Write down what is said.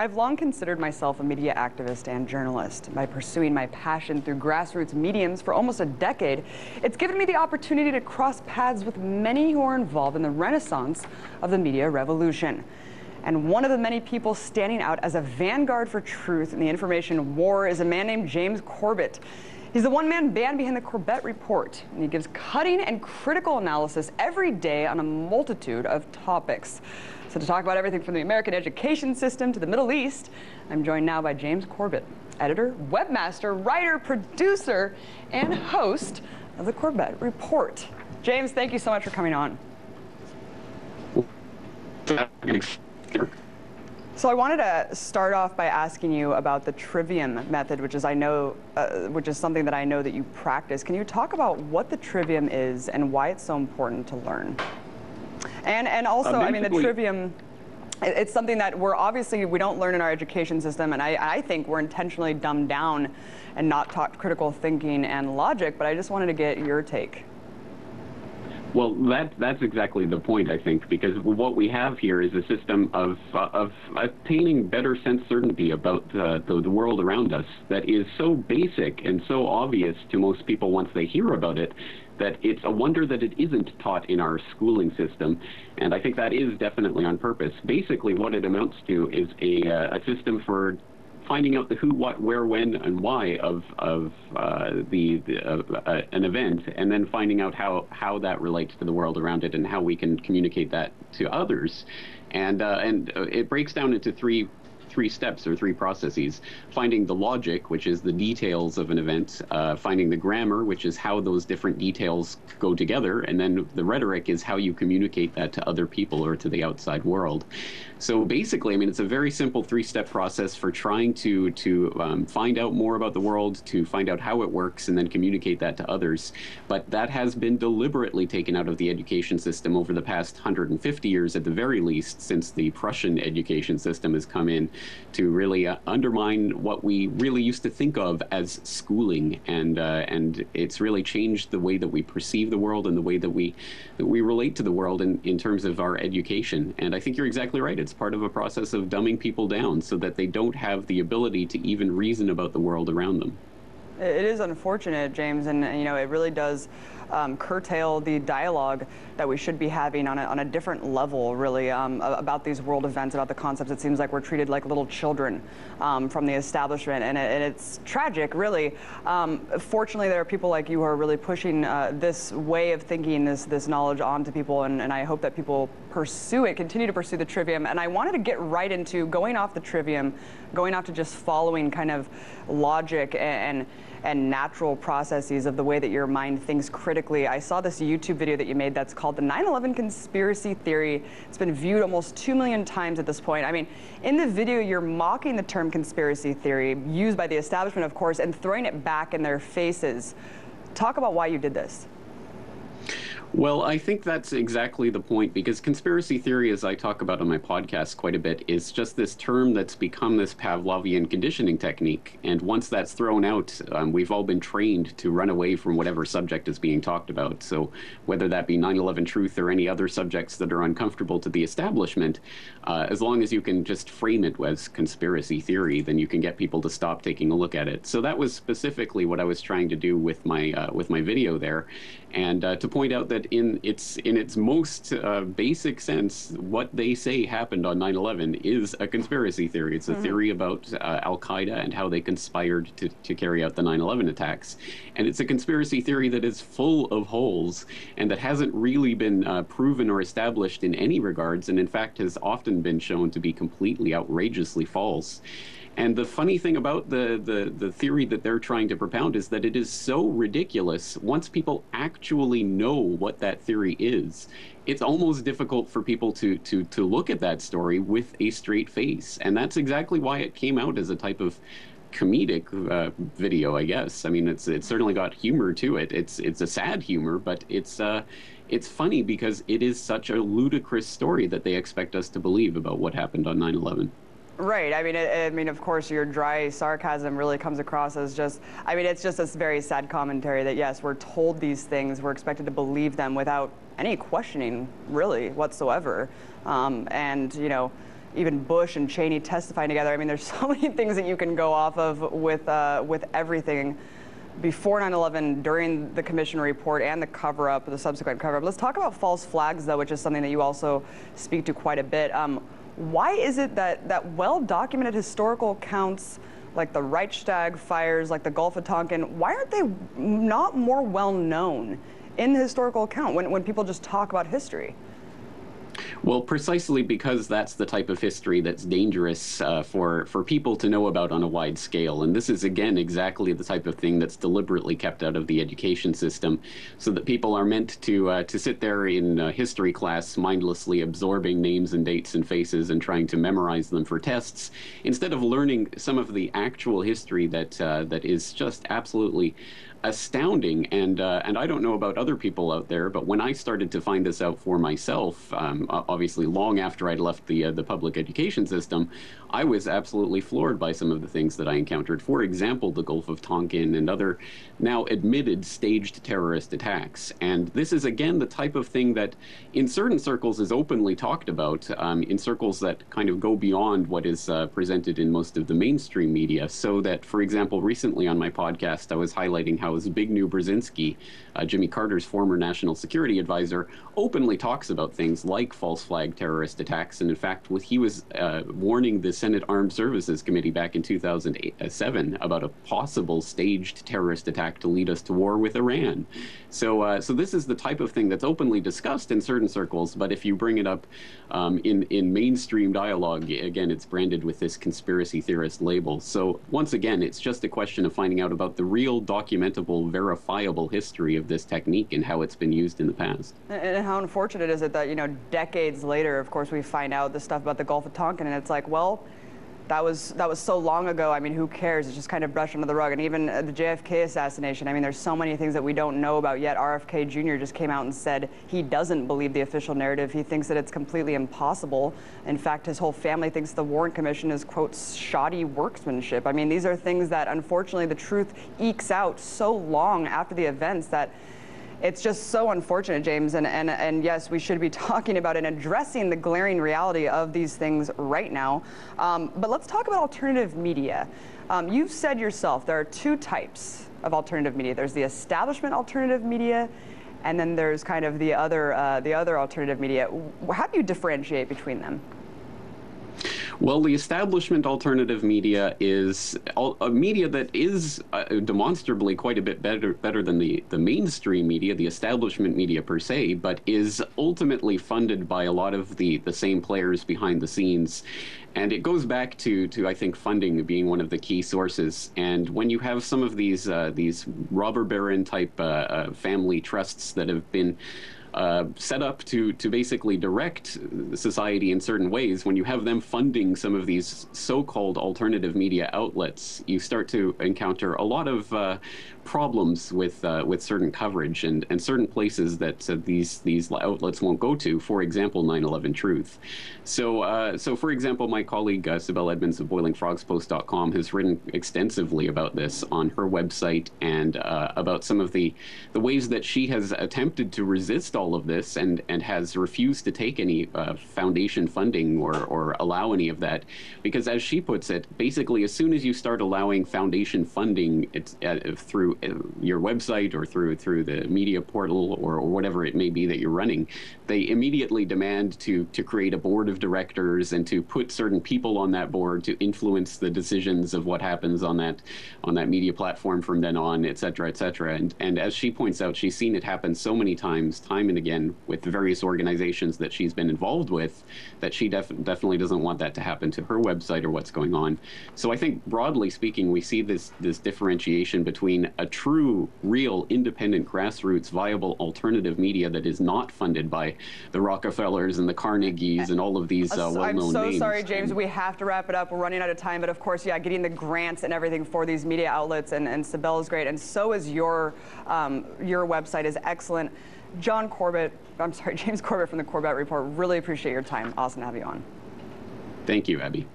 I've long considered myself a media activist and journalist. By pursuing my passion through grassroots mediums for almost a decade, it's given me the opportunity to cross paths with many who are involved in the renaissance of the media revolution. And one of the many people standing out as a vanguard for truth in the information war is a man named James Corbett. He's the one-man band behind the Corbett Report, and he gives cutting and critical analysis every day on a multitude of topics. So to talk about everything from the American education system to the Middle East, I'm joined now by James Corbett, editor, webmaster, writer, producer, and host of the Corbett Report. James, thank you so much for coming on. So I wanted to start off by asking you about the Trivium method, which is something that I know that you practice. Can you talk about what the Trivium is and why it's so important to learn? And also, I mean, the Trivium, it's something that we don't learn in our education system, and I think we're intentionally dumbed down and not taught critical thinking and logic, but I just wanted to get your take. Well, that's exactly the point, I think, because what we have here is a system of attaining better sense certainty about the world around us that is so basic and so obvious to most people once they hear about it, that it's a wonder that it isn't taught in our schooling system. And I think that is definitely on purpose. Basically, what it amounts to is a system for finding out the who, what, where, when, and why of an event, and then finding out how that relates to the world around it and how we can communicate that to others. And it breaks down into three steps or three processes: finding the logic, which is the details of an event, finding the grammar, which is how those different details go together, and then the rhetoric is how you communicate that to other people or to the outside world. So basically, I mean, it's a very simple three-step process for trying to find out more about the world, to find out how it works, and then communicate that to others. But that has been deliberately taken out of the education system over the past 150 years at the very least, since the Prussian education system has come in to really undermine what we really used to think of as schooling, and it's really changed the way that we perceive the world and the way that we relate to the world in terms of our education. And I think you're exactly right. It's part of a process of dumbing people down so that they don't have the ability to even reason about the world around them. It is unfortunate, James, and you know, it really does curtail the dialogue that we should be having on a different level, really, about these world events, about the concepts. It seems like we're treated like little children from the establishment, and it's tragic, really. Fortunately, there are people like you who are really pushing this way of thinking, this knowledge onto people, and I hope that people pursue it, continue to pursue the Trivium. And I wanted to get right into going off the Trivium, going off to just following kind of logic and natural processes of the way that your mind thinks critically. I saw this YouTube video that you made that's called the 9/11 Conspiracy Theory. It's been viewed almost 2 million times at this point. I mean, in the video, you're mocking the term conspiracy theory, used by the establishment, of course, and throwing it back in their faces. Talk about why you did this. Well, I think that's exactly the point, because conspiracy theory, as I talk about on my podcast quite a bit, is just this term that's become this Pavlovian conditioning technique. And once that's thrown out, we've all been trained to run away from whatever subject is being talked about. So whether that be 9/11 truth or any other subjects that are uncomfortable to the establishment, as long as you can just frame it as conspiracy theory, then you can get people to stop taking a look at it. So that was specifically what I was trying to do with my video there, and to point out that in its most basic sense, what they say happened on 9/11 is a conspiracy theory. It's a theory about Al-Qaeda and how they conspired to carry out the 9/11 attacks. And it's a conspiracy theory that is full of holes and that hasn't really been proven or established in any regards, and in fact has often been shown to be completely outrageously false. And the funny thing about the theory that they're trying to propound is that it is so ridiculous. Once people actually know what that theory is, it's almost difficult for people to look at that story with a straight face. And that's exactly why it came out as a type of comedic video, I guess. I mean, it's certainly got humor to it. It's a sad humor, but it's funny because it is such a ludicrous story that they expect us to believe about what happened on 9/11. Right. I mean, of course, your dry sarcasm really comes across as just, I mean, it's just this very sad commentary that, yes, we're told these things, we're expected to believe them without any questioning, really, whatsoever. And, you know, even Bush and Cheney testifying together. I mean, there's so many things that you can go off of with everything before 9/11, during the commission report, and the cover-up, the subsequent cover-up. Let's talk about false flags, though, which is something that you also speak to quite a bit. Why is it that well-documented historical accounts like the Reichstag fires, like the Gulf of Tonkin, why aren't they not more well-known in the historical account when people just talk about history? Well, precisely because that's the type of history that's dangerous for people to know about on a wide scale. And this is, again, exactly the type of thing that's deliberately kept out of the education system, so that people are meant to sit there in history class mindlessly absorbing names and dates and faces and trying to memorize them for tests, instead of learning some of the actual history that is just absolutely astounding. And I don't know about other people out there, but when I started to find this out for myself, obviously long after I'd left the public education system, I was absolutely floored by some of the things that I encountered. For example, the Gulf of Tonkin and other now admitted staged terrorist attacks. And this is, again, the type of thing that in certain circles is openly talked about, in circles that kind of go beyond what is presented in most of the mainstream media. So that, for example, recently on my podcast, I was highlighting how Zbigniew Brzezinski, Jimmy Carter's former national security advisor, openly talks about things like false flag terrorist attacks. And in fact, he was warning the Senate Armed Services Committee back in 2007 about a possible staged terrorist attack to lead us to war with Iran. So this is the type of thing that's openly discussed in certain circles, but if you bring it up in mainstream dialogue, again, it's branded with this conspiracy theorist label. So once again, it's just a question of finding out about the real documentable, verifiable history of this technique and how it's been used in the past. And how unfortunate is it that, decades later, of course, we find out the stuff about the Gulf of Tonkin, and it's like, well, that was so long ago. I mean, who cares? It's just kind of brushed under the rug. And even the JFK assassination, I mean, there's so many things that we don't know about yet. RFK Jr. just came out and said he doesn't believe the official narrative. He thinks that it's completely impossible. In fact, his whole family thinks the Warren Commission is, quote, shoddy workmanship. I mean, these are things that, unfortunately, the truth ekes out so long after the events that it's just so unfortunate, James, and yes, we should be talking about and addressing the glaring reality of these things right now. But let's talk about alternative media. You've said yourself there are two types of alternative media. There's the establishment alternative media, and then there's kind of the other alternative media. How do you differentiate between them? Well, the establishment alternative media is a media that is demonstrably quite a bit better than the mainstream media, the establishment media per se, but is ultimately funded by a lot of the same players behind the scenes. And it goes back to I think basing being one of the key sources. And when you have some of these robber baron type family trusts that have been set up to basically direct society in certain ways, when you have them funding some of these so-called alternative media outlets, you start to encounter a lot of problems with certain coverage and certain places that these outlets won't go to. For example, 9/11 Truth. So for example, my colleague Sibel Edmonds of BoilingFrogsPost.com has written extensively about this on her website, and about some of the ways that she has attempted to resist all of this and has refused to take any foundation funding or allow any of that, because as she puts it, basically as soon as you start allowing foundation funding through your website or through the media portal or whatever it may be that you're running, they immediately demand to create a board of directors and to put certain people on that board to influence the decisions of what happens on that media platform from then on, et cetera, et cetera. And as she points out, she's seen it happen so many times, time and again, with the various organizations that she's been involved with, that she definitely doesn't want that to happen to her website or what's going on. So I think broadly speaking, we see this differentiation between a true, real, independent, grassroots, viable alternative media that is not funded by the Rockefellers and the Carnegies and all of these well-known names. I'm so sorry, James. We have to wrap it up. We're running out of time. But of course, yeah, getting the grants and everything for these media outlets and Sibel is great, and so is your website is excellent. James Corbett from the Corbett Report. Really appreciate your time. Awesome to have you on. Thank you, Abby.